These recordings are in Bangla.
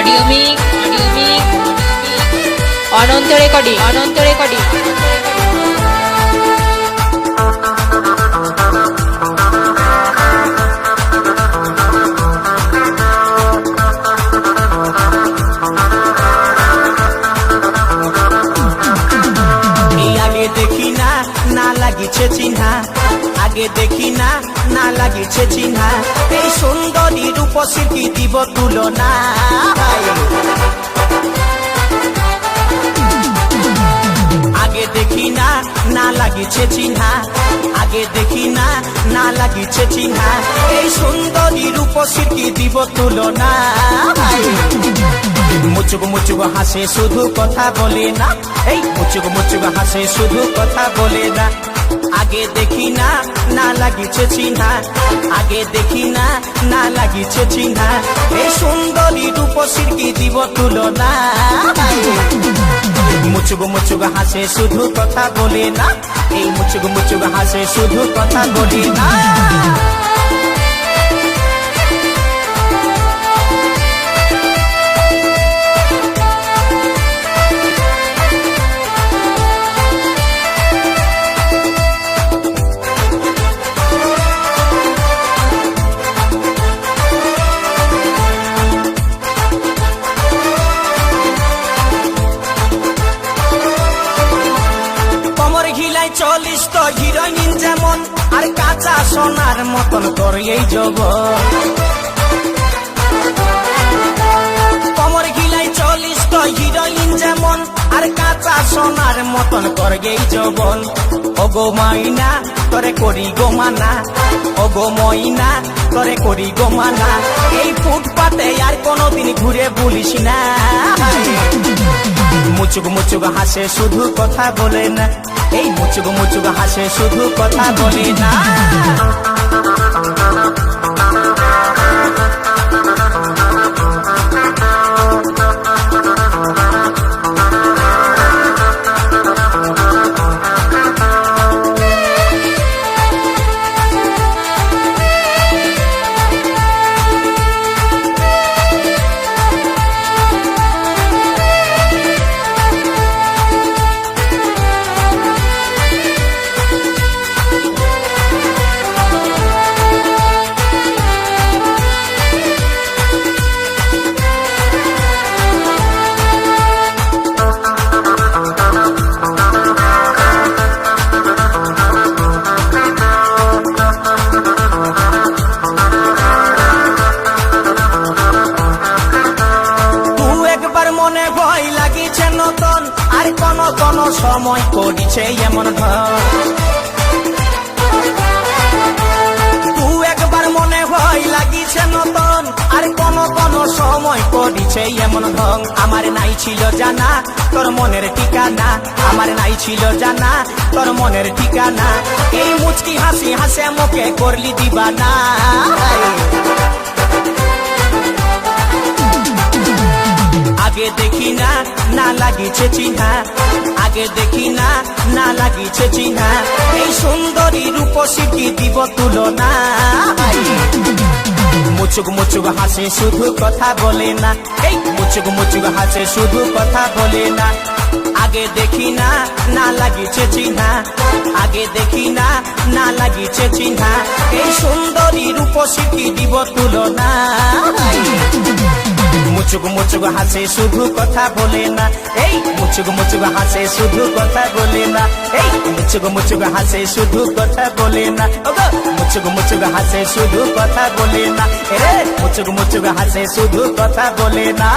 অডিও মিক্স অনন্ত রেকর্ডিং দেখি না না লাগিছে চিহ্না, আগে দেখি না না লাগিছে চিহ্না, এই সুন্দরী রূপসী কি দিব তুলনা। আগে দেখি না না লাগিছে চিহ্না, আগে দেখি না না লাগিছে চিহ্না, এই সুন্দরী রূপসী কি দিব তুলনা। মুচুক মুচুক হাসে শুধু কথা বলে না, এই মুচুক মুচুক হাসে শুধু কথা বলে না। আগে দেখি না না লাগিছে চিহ্না, আগে দেখি না না লাগিছে চিহ্না, এই সুন্দরী রূপসীর কি দিব তুলনা। মুচুক মুচুক হাসে শুধু কথা বলে না, এই মুচুক মুচুক হাসে শুধু কথা বলে না। চল্লিশ তো হিরোইন যেমন, আর কাঁচা সোনার মতন তোর এই যৌবন। কমর গিলাই 40 তো হিরোইন যেমন, আর কাঁচা সোনার মতন তোর এই যৌবন। ওগো ময়না তোরে করি গো মানা, ওগো ময়না তোরে করি গো মানা, এই ফুটপাতে আর কোনোদিন ঘুরে বলিস না। মুচুক মুচুক হাসে শুধু কথা বলে না, এই মুচুক মুচুক হাসে শুধু কথা বলে না। কোন সময় করিছে এমন ধর, তু একবার মনে হয় লাগিছে নতুন, আর কোন সময় করিছে এমন ঢং। আমার নাই ছিল জানা তোর মনের ঠিকানা, আমার নাই ছিল জানা তোর মনের ঠিকানা, এই মুচকি হাসি হাসে মুখে করলি দিবানা। আগে দেখি না না লাগিছে চিহ্না, আগে দেখি না না লাগিছে চিহ্না, এই সুন্দরী রূপসী কি দিব তুলনা। মুচুক মুচুক হাসে শুধু কথা বলে না, এই মুচুক মুচুক হাসে শুধু কথা বলে না। আগে দেখি না না লাগিছে চিহ্না, আগে দেখি না না লাগিছে চিহ্না, এই সুন্দরী রূপসী কি দিব তুলনা। মুচুক মুচুক হাসে শুধু কথা বলে না, এই মুচুক মুচুক হাসে শুধু কথা বলে না, এই মুচুক মুচুক হাসে শুধু কথা বলে না, মুচুক মুচুক হাসে শুধু কথা বলে না, রে মুচুক মুচুক হাসে শুধু কথা বলে না।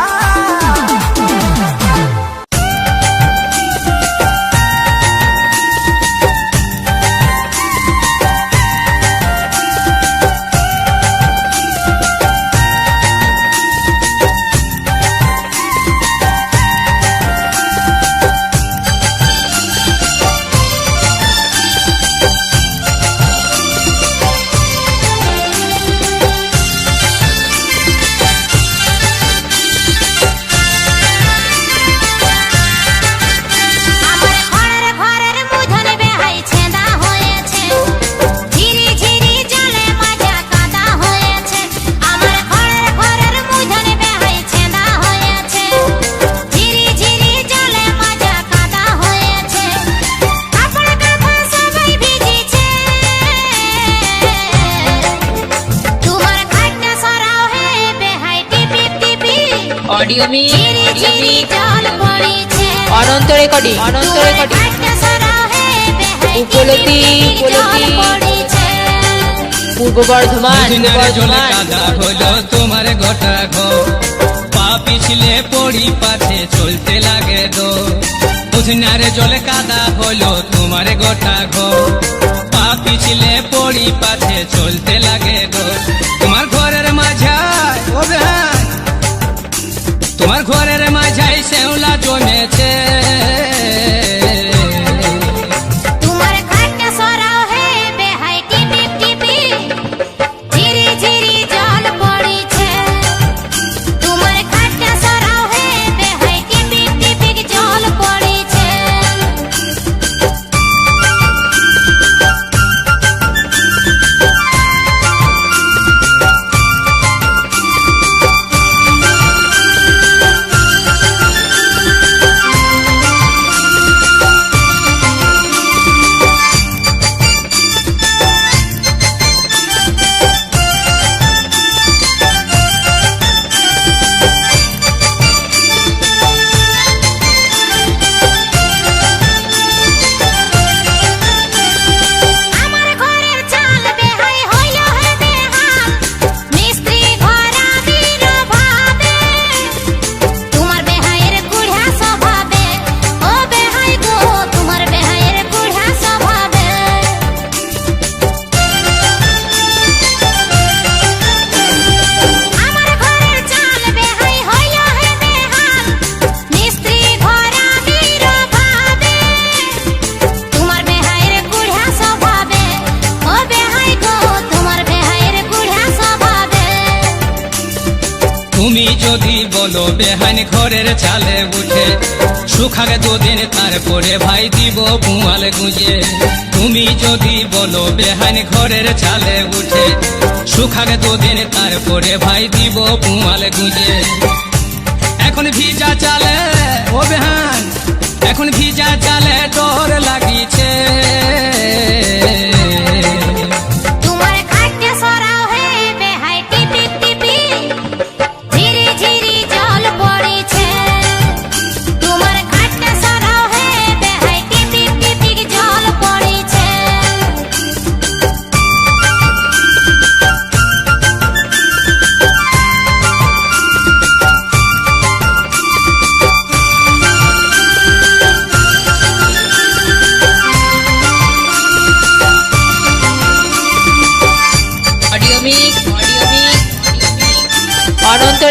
অডিও মিক্স ঝিরি ঝিরি জল পড়েছে অনন্ত রেকর্ডিং ঘাটটা সরাহে বেহাই উপলতি জল পড়েছে পূর্ব বর্ধমান দিনারে জলে কাদা হলো তোমার গোটা ঘর পা পিছলে পড়ি পাছে চলতে লাগে দো বুঝনারে জলে কাদা হলো তোমার গোটা ঘর পা পিছলে পড়ি পাছে চলতে লাগে দো তোমার ঘরের মাঝায় ও বেহাই তোমার ঘরের মাঝাই শ্যাওলা জমেছে তোমার ঘাটটা সরাহে বেহাই টিপি টিপি ঝিরি ঝিরি জল পড়েছে তোমার ঘাটটা সরাহে বেহাই টিপি টিপি জল পড়েছে আমার ঘরের চাল বেহাই হইল হে বেহাল মিস্ত্রি ঘরা দিল ভাবে তোমার বেহাইয়ের কুড়া স্বভাবে ও বেহাই গো তোমার বেহাইয়ের কুড়া স্বভাবে আমার ঘরের চাল বেহাই হইল হে বেহাল মিস্ত্রি ঘরা দিল ভাবে তোমার বেহাইয়ের কুড়া স্বভাবে ও বেহাই গো তোমার বেহাইয়ের কুড়া স্বভাবে তুমি যদি বলো বেহান ঘরের চালে উঠে সুখাগে দুদিন তারপরে ভাই দিব পুয়াল গুঁজে তুমি যদি বলো বেহান ঘরের চালে উঠে সুখাগে দুদিন তারপরে ভাই দিব পুয়াল গুঁজে এখন ভিজা চালে ও বেহান এখন ভিজা চালে ডর লাগিছে তোমার ঘাটটা সরাহে বেহাই টিপি টিপি ঝিরি ঝিরি জল পড়েছে তোমার ঘাটটা সরাহে বেহাই টিপি টিপি জল পড়েছে অডিও মিক্স অনন্ত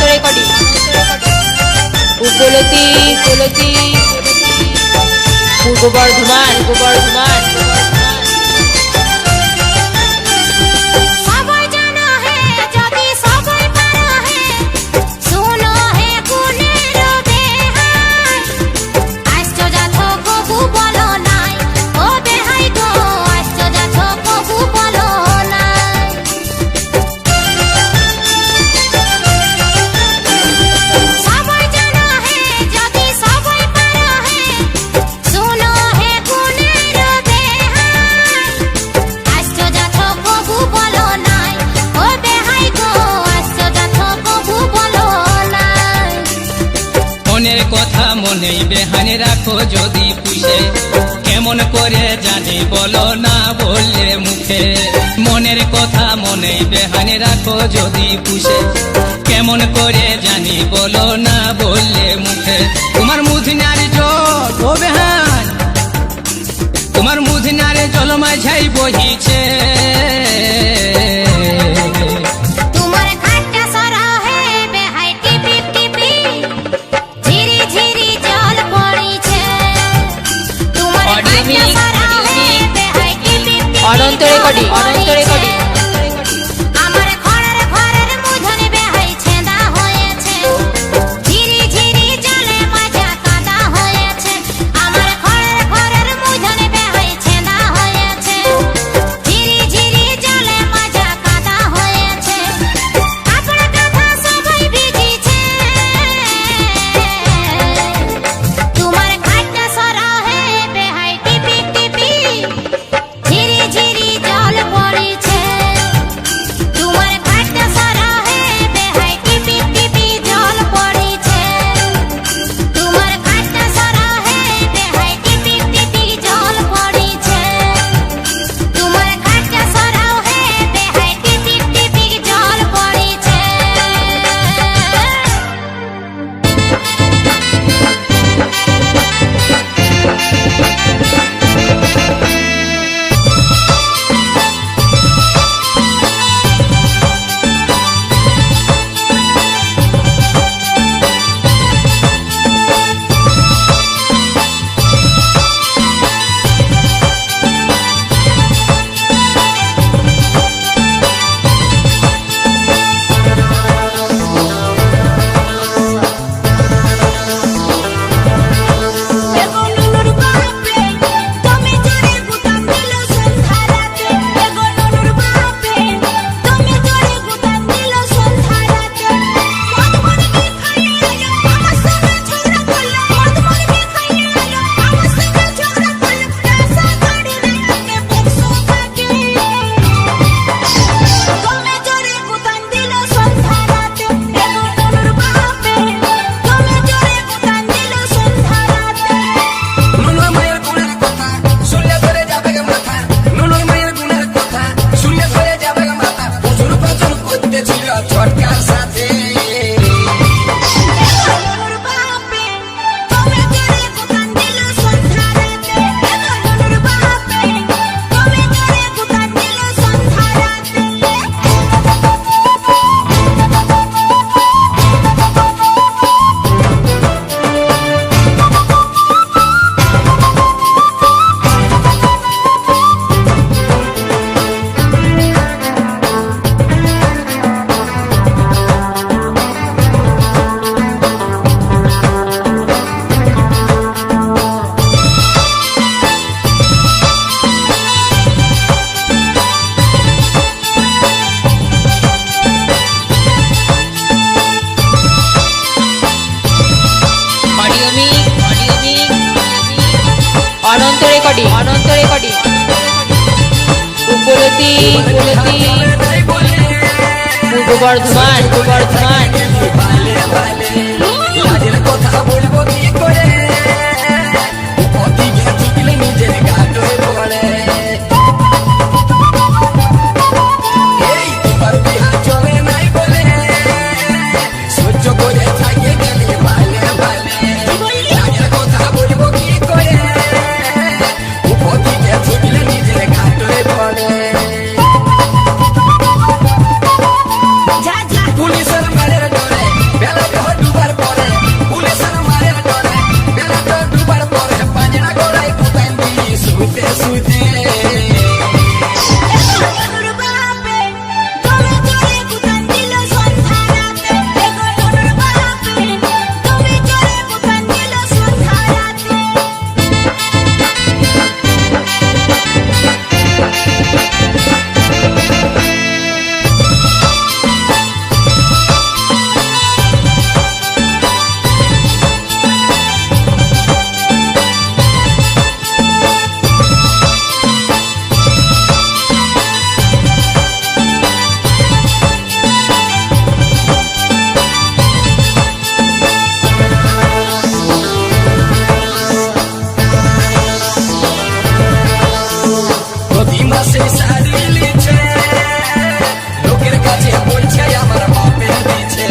রেকর্ডিং উপলতি পূর্ব বর্ধমান সবাই জানো হে যদি সবাই পারো হে শুনো হে গুণের বেহাই আসছো যাচ্ছো কবু বলো নাই ও বেহাই গো আসছো যাচ্ছো কবু বলো নাই সবাই জানো হে যদি সবাই পারো হে শুনো হে গুণের বেহাই আসছো যাচ্ছো কবু বলো নাই ও বেহাই গো আসছো যাচ্ছো কবু বলো নাই মনের কথা মনেই বেহানি রাখো যদি পুষে কেমন করে জানি বলো না বললে মুখে মনের কথা মনেই বেহানি রাখো যদি পুষে কেমন করে জানি বলো না বললে মুখে তোমার মুধনারি জল ও বেহান তোমার মুধনারে জল মাঝাই বহিছে তোমার ঘাটটা সরাহে বেহাই টিপি টিপি ঝিরি ঝিরি জল পড়েছে তোমার অডিও ঘাটটা মিক্স, সরাহে বেহাই টিপি টিপি অনন্ত রেকর্ডিং আমার ঘরের মুধনে বেহাই ছেঁদা হয়েছে ঝিরি ঝিরি জলে মাজা কাদা হয়েছে আমার ঘরের মুধনে বেহাই ছেঁদা হয়েছে ঝিরি ঝিরি সাথে গরুর বাপে তুমি জোরে কুতান দিল সন্ধ্যা রাতে গরুর বাপে তুমি জোরে কুতান দিল সন্ধ্যা রাতে অডিও মিক অনন্ত রেকর্ডিং উপলতি পূর্ব বর্ধমান লাজের কথা বলবো কি করে ওদিকে ঝুঁকলে নিজের গায়ে পড়ে এই তোমার বিহা চলে নাই বলে সহ্য করে থাকে গেলে ভালে লাজের কথা বলবো কি করে ওদিকে ঝুঁকলে নিজের গায়ে পড়ে যা যা পুলিশের মারের ডরে বেলা ডুবার পরে পুলিশের মারের ডরে বেলা ডুবার পরে পাঁচড়া গড়াই কুতান দিলি শুতে শুতে গরুর বাপে তুমি জোরে কুতান দিল সন্ধ্যা রাতে গরুর বাপে তুমি জোরে কুতান দিল সন্ধ্যা রাতে প্রতি মাসে শাড়ি লিছে লোকের কাছে বলছে আমার বাপে দিছে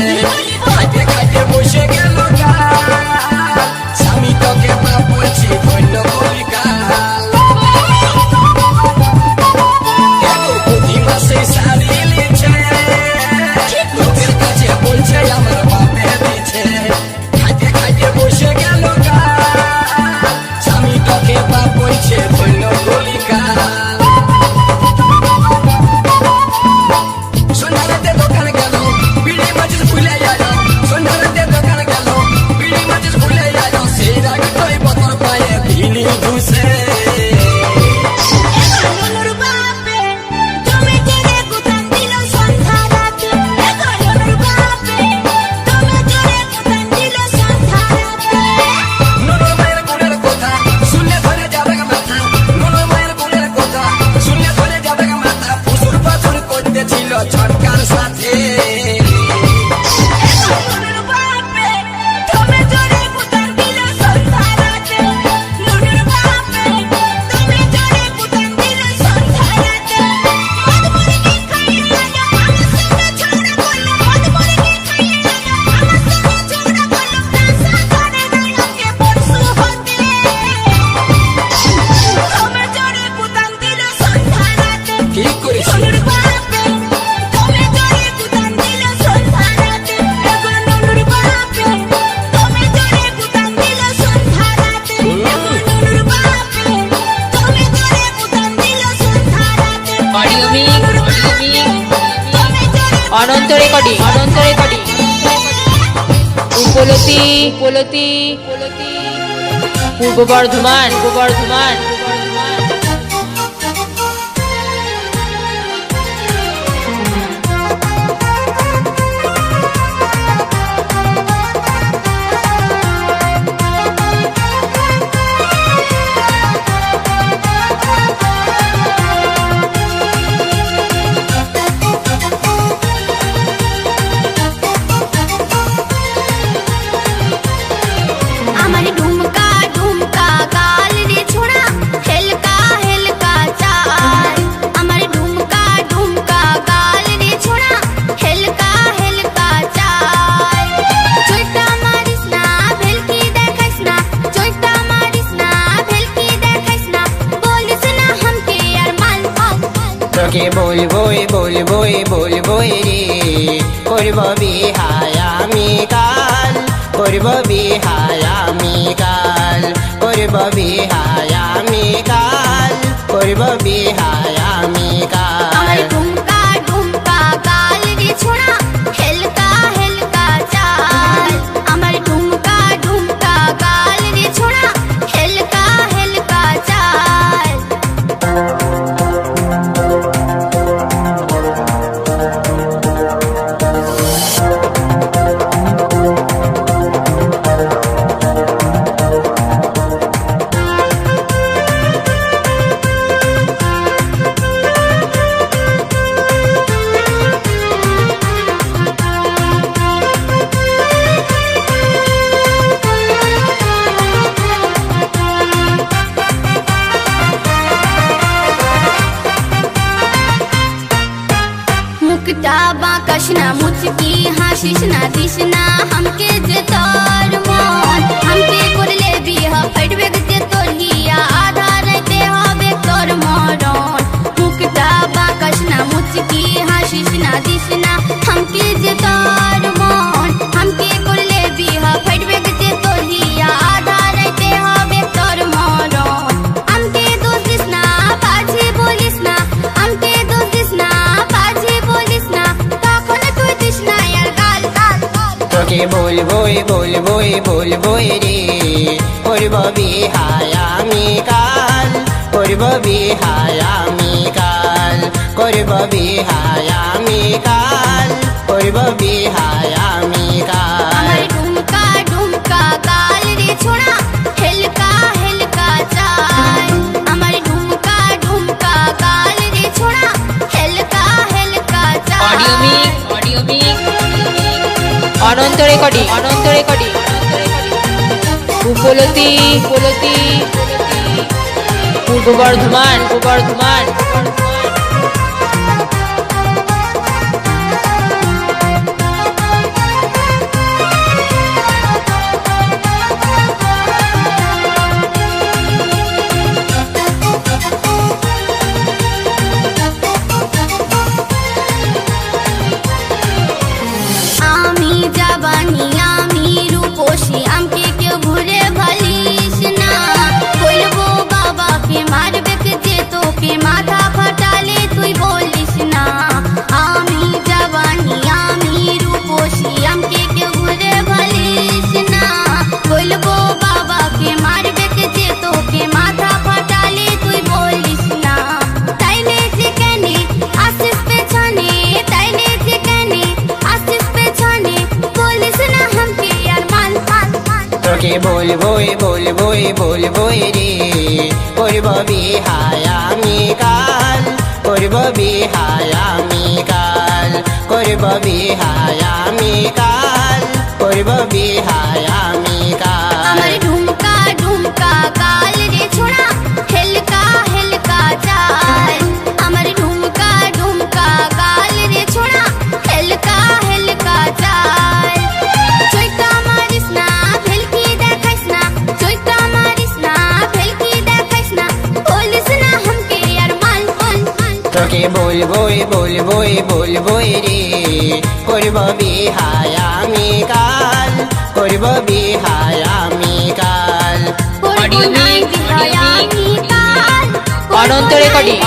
খাইতে খাইতে বসে গেল গা স্বামী তোকে মা বলছি ধন্য কলিকা প্রতি মাসে শাড়ি লিছে লোকের কাছে বলছে আমার বাপে দিছে খাইতে খাইতে বসে গেল গা স্বামী তোকে মা বলছে ধন্য কলিকা সন্ধ্যারাতে দোকান গেল বিড়ি মাঝে ভুলে গেল সন্ধ্যারাতে দোকান গেল বিড়ি মাঝে ভুলে গেল সেই রাগ তোই বতর পায়ে ভিলি ঘুষে গরুর বাপে তুমি জোরে কুতান দিল সন্ধ্যা রাতে গরুর বাপে তুমি জোরে কুতান দিল সন্ধ্যা রাতে নুনো মায়ের গুণের কথা শুনলে ধরে যাবে মাথা নুনো মায়ের গুণের কথা শুনলে ধরে যাবে মাথা ফুসুর পাথর করতেছিল ছটকার সাথে গরুর বাপে তুমি জোরে কুতান দিল সন্ধ্যা রাতে গরুর বাপে তুমি জোরে কুতান দিল সন্ধ্যা রাতে মধুমরিকে খাইয়ে আলো আমার সঙ্গে ঝগড়া করলো মধুমরিকে খাইয়ে আলো আমার সঙ্গে ঝগড়া করলো রাসা করে নাইকে পরশু হতে তুমি জোরে কুতান দিল সন্ধ্যা রাতে কি করেছি গরুর বাপে তুমি জোরে কুতান দিল সন্ধ্যা রাতে গরুর বাপে তুমি জোরে কুতান দিল সন্ধ্যা রাতে গরুর বাপে তুমি জোরে কুতান দিল সন্ধ্যা রাতে অডিও মিক তুমি জোরে অনন্ত রেকর্ডিং উপলতি পূর্ব বর্ধমান আমার ঢুমকা ঢুমকা গাল রে ছোড়া তোকে বলবো রে করব বিহায় আমি কাল, করব বিহায় আমি কাল, করব বিহায় আমি কাল, করব বিহায় আমি আমার কাল। ঢুমকা ঢুমকা গাল রে ছোড়া হেলকা হেলকা চাল, আমার ঢুমকা ঢুমকা গাল রে ছোড়া হেলকা হেলকা চাল। मुकटा बाकस ना मुचकी हाशिश ना दिश ना हमके जे तोर मन, हमके कोरले बिहा फट बेग जे तोलिया आधार ते हवे तोर मरन। मुकटा बाकस ना मुचकी हाशिश ना दिश ना हमके जे तोर मन, हमके कोरले बिहा फट बेग जे तोलिया आधार ते हवे तोर मरन। हमके दोष दिस ना बाजे बोलिस ना, हमके दोष दिस ना बाजे बोलिस ना, তখন তুই দিস না আর গাল গাল গাল। তোকে বলবো রে করব বিহায় আমি কাল, করব বিহায় আমি কাল, করব বিহায় আমি কাল, করব বিহায় আমি কাল। আমার ঢুমকা ঢুমকা গাল রে ছোড়া হেলকা হেলকা চাল, আমার ঢুমকা ঢুমকা গাল রে ছোড়া হেলকা হেলকা চাল। অডিও মিক অনন্ত রেকর্ডিং উপলতি পূর্ব বর্ধমান আমি জাবানি আমি রূপসী আমকে কেউ ঘুরে ভালিস না, বলবো বাবাকে মারবে যে তোকে মাথা ফাটালে তুই বলিস না। আমি জাবানি আমি রূপসী আমকে কেউ ঘুরে ভালিস না, বলবো বাবাকে মারবে যে তোকে মাথা ফাটালে তুই বলিস না। তাইলে যে কেনে আসিস পেছনে, তাইলে যে কেনে আসিস পেছনে, বলিস না हमके यार मान मान मान। তোকে বলবো রে করব বিহায় আমি কাল, করব বিহায় আমি কাল, করব বিহায় আমি কাল, করব বিহায় আমি আমার কাল। ঢুমকা ঢুমকা গাল রে ছোড়া হেলকা হেলকা চাল, আমার ঢুমকা ঢুমকা গাল রে ছোড়া হেলকা হেলকা চাল। চৈকা মারিস না ভেলকি দেখাইস না, চৈকা মারিস না ভেলকি দেখাইস না, বলিস না हमके यार मान मान मान। তোকে বলবো রে করব বিহায় আমি কাল, করব বিহায় আমি কাল। করবো নাই বিহায় আমি কাল, অনন্ত রেকর্ডিং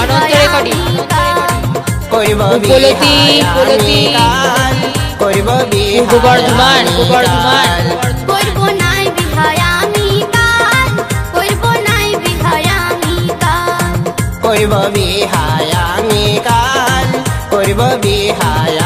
করব উপলতি আমি কাল, করব পূর্ব বর্ধমান কাল। করবো নাই বিহায় আমি কাল, করবো নাই বিহায় আমি কাল। করব বিহায় আমি কাল, করব বিহায়